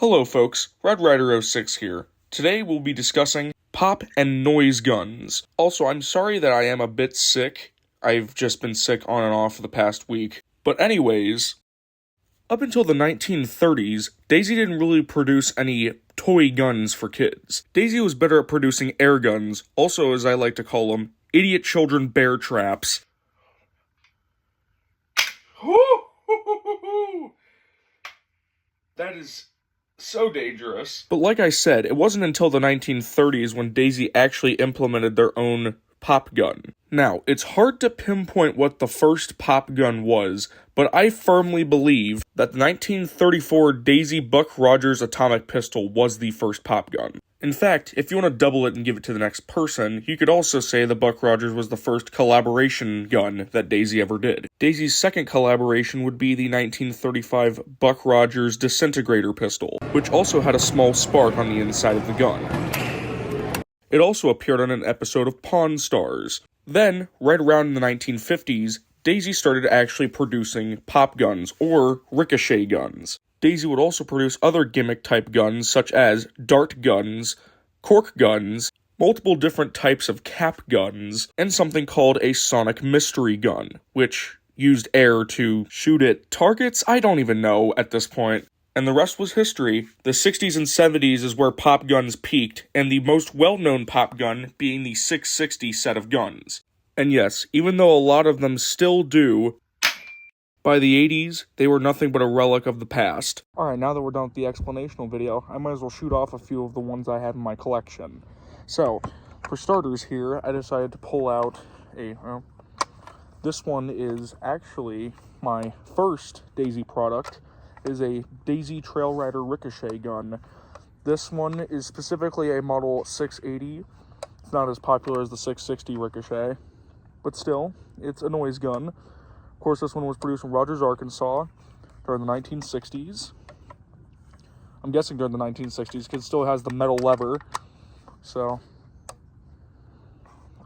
Hello folks, Red Rider 06 here. Today we'll be discussing pop and noise guns. Also, I'm sorry that I am a bit sick. I've just been sick on and off for the past week. But anyways, up until the 1930s, Daisy didn't really produce any toy guns for kids. Daisy was better at producing air guns, also as I like to call them, idiot children bear traps. That is so dangerous. But like I said, it wasn't until the 1930s when Daisy actually implemented their own pop gun. Now, it's hard to pinpoint what the first pop gun was, but I firmly believe that the 1934 Daisy Buck Rogers atomic pistol was the first pop gun. In fact, if you want to double it and give it to the next person, you could also say the Buck Rogers was the first collaboration gun that Daisy ever did. Daisy's second collaboration would be the 1935 Buck Rogers disintegrator pistol, which also had a small spark on the inside of the gun. It also appeared on an episode of Pawn Stars. Then, right around in the 1950s, Daisy started actually producing pop guns, or ricochet guns. Daisy would also produce other gimmick-type guns, such as dart guns, cork guns, multiple different types of cap guns, and something called a sonic mystery gun, which used air to shoot at targets? I don't even know at this point. And the rest was history. The 60s and 70s is where pop guns peaked, and the most well-known pop gun being the 660 set of guns. And yes, even though a lot of them still do, by the 80s, they were nothing but a relic of the past. Alright, now that we're done with the explanational video, I might as well shoot off a few of the ones I have in my collection. So, for starters here, I decided to pull out this one is actually my first Daisy product, is a Daisy Trail Rider Ricochet gun. This one is specifically a model 680. It's not as popular as the 660 Ricochet, but still, it's a noise gun. Of course, this one was produced in Rogers, Arkansas during the 1960s. I'm guessing during the 1960s because it still has the metal lever. So,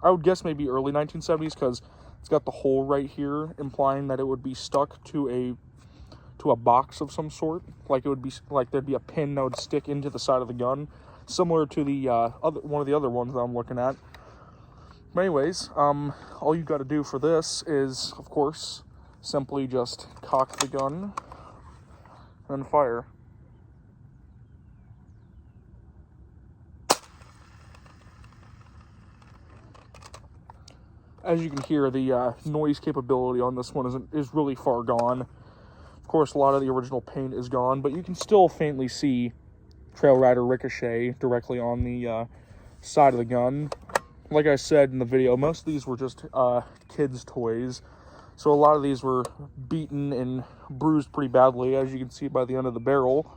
I would guess maybe early 1970s because it's got the hole right here, implying that it would be stuck to a box of some sort. Like it would be like there'd be a pin that would stick into the side of the gun, similar to the one of the other ones that I'm looking at. But anyways, all you got to do for this is, of course, simply just cock the gun and then fire. As you can hear, the noise capability on this one is really far gone. Of course, a lot of the original paint is gone, but you can still faintly see Trail Rider Ricochet directly on the side of the gun. Like I said in the video, most of these were just kids' toys. So a lot of these were beaten and bruised pretty badly, as you can see by the end of the barrel.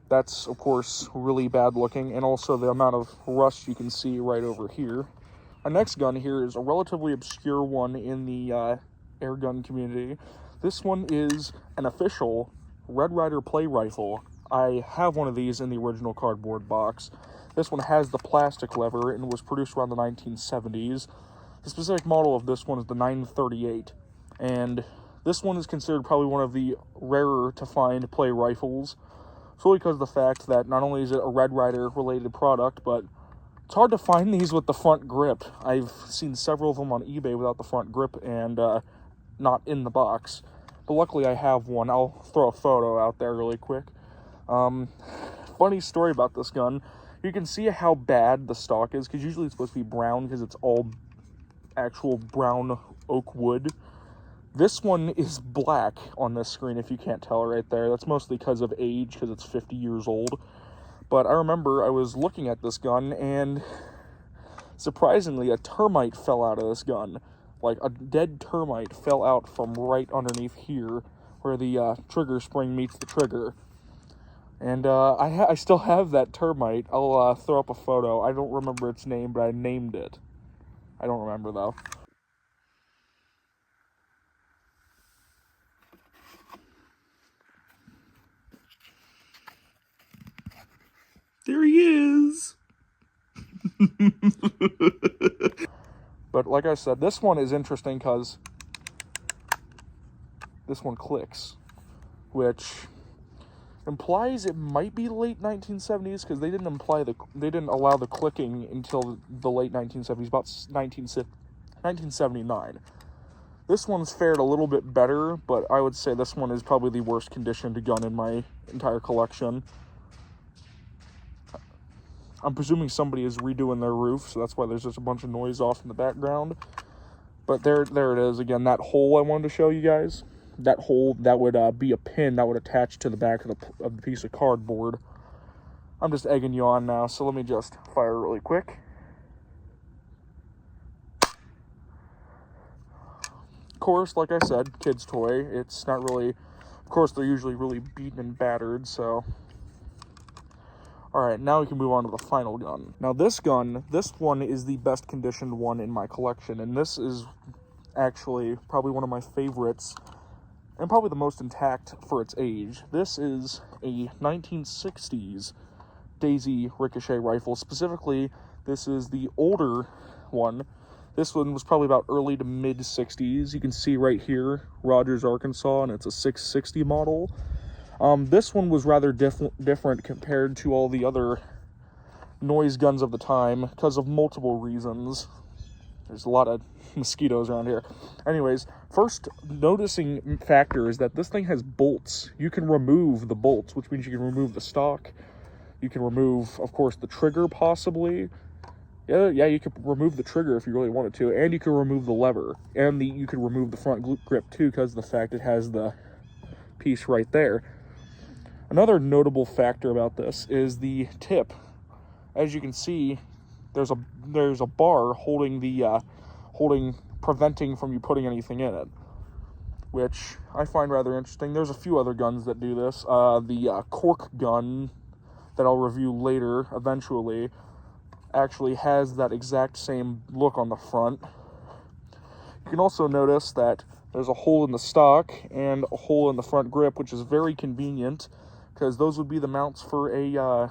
That's, of course, really bad looking, and also the amount of rust you can see right over here. Our next gun here is a relatively obscure one in the air gun community. This one is an official Red Rider play rifle. I have one of these in the original cardboard box. This one has the plastic lever and was produced around the 1970s. The specific model of this one is the 938. And this one is considered probably one of the rarer to find play rifles, solely because of the fact that not only is it a Red Rider related product, but it's hard to find these with the front grip. I've seen several of them on eBay without the front grip and not in the box. But luckily I have one. I'll throw a photo out there really quick. Funny story about this gun. You can see how bad the stock is, because usually it's supposed to be brown because it's all actual brown oak wood. This one is black on this screen, if you can't tell right there. That's mostly because of age, because it's 50 years old. But I remember I was looking at this gun, and surprisingly, a termite fell out of this gun. Like, a dead termite fell out from right underneath here, where the trigger spring meets the trigger. And I still have that termite. I'll throw up a photo. I don't remember its name, but I named it. I don't remember, though. There he is! But like I said, this one is interesting because this one clicks, which implies it might be late 1970s, because they didn't allow the clicking until the late 1970s, about 1979. This one's fared a little bit better, but I would say this one is probably the worst conditioned gun in my entire collection. I'm presuming somebody is redoing their roof, so that's why there's just a bunch of noise off in the background. But there it is. Again, that hole I wanted to show you guys. That hole, that would be a pin that would attach to the back of the piece of cardboard. I'm just egging you on now, so let me just fire really quick. Of course, like I said, kid's toy. It's not really... Of course, they're usually really beaten and battered, so... Alright, now we can move on to the final gun. Now this one is the best conditioned one in my collection, and this is actually probably one of my favorites, and probably the most intact for its age. This is a 1960s Daisy Ricochet rifle. Specifically, this is the older one. This one was probably about early to mid-60s. You can see right here, Rogers, Arkansas, and it's a 660 model. This one was rather different compared to all the other noise guns of the time because of multiple reasons. There's a lot of mosquitoes around here. Anyways, first noticing factor is that this thing has bolts. You can remove the bolts, which means you can remove the stock. You can remove, of course, the trigger possibly. Yeah, you could remove the trigger if you really wanted to, and you can remove the lever, and you can remove the front grip too, because of the fact it has the piece right there. Another notable factor about this is the tip. As you can see, there's a bar holding preventing from you putting anything in it, which I find rather interesting. There's a few other guns that do this. The cork gun that I'll review later, eventually, actually has that exact same look on the front. You can also notice that there's a hole in the stock and a hole in the front grip, which is very convenient because those would be the mounts for a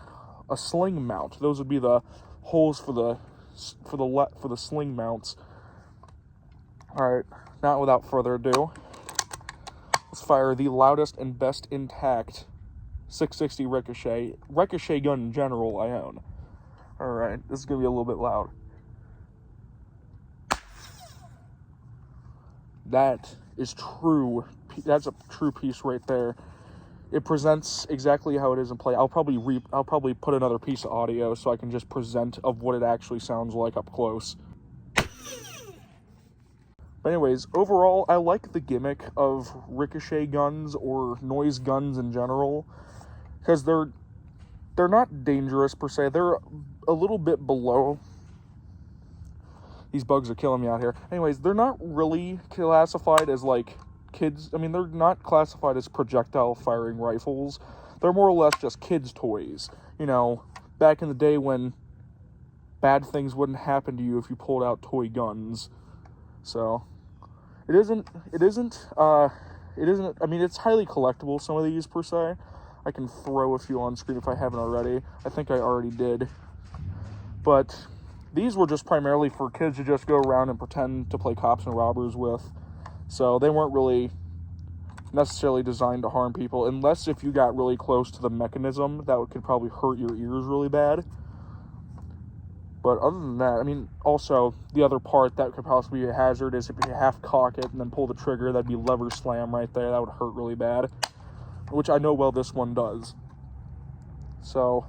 sling mount. Those would be the holes for the sling mounts. All right, now without further ado, let's fire the loudest and best intact 660 Ricochet gun in general I own. Alright, this is going to be a little bit loud. That is true. That's a true piece right there. It presents exactly how it is in play. I'll probably put another piece of audio so I can just present of what it actually sounds like up close. But anyways, overall, I like the gimmick of Ricochet guns or noise guns in general, because they're not dangerous per se. They're a little bit below. These bugs are killing me out here. Anyways, they're not really classified as like kids. I mean, they're not classified as projectile firing rifles. They're more or less just kids' toys. You know, back in the day when bad things wouldn't happen to you if you pulled out toy guns. So it isn't. I mean, it's highly collectible, some of these per se. I can throw a few on screen if I haven't already. I think I already did. But these were just primarily for kids to just go around and pretend to play cops and robbers with. So they weren't really necessarily designed to harm people, unless if you got really close to the mechanism, that could probably hurt your ears really bad. But other than that, I mean, also, the other part that could possibly be a hazard is if you half cock it and then pull the trigger, that'd be lever slam right there. That would hurt really bad, which I know well this one does. So,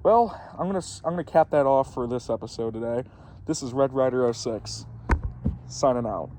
well, I'm gonna cap that off for this episode today. This is Red Rider 06, signing out.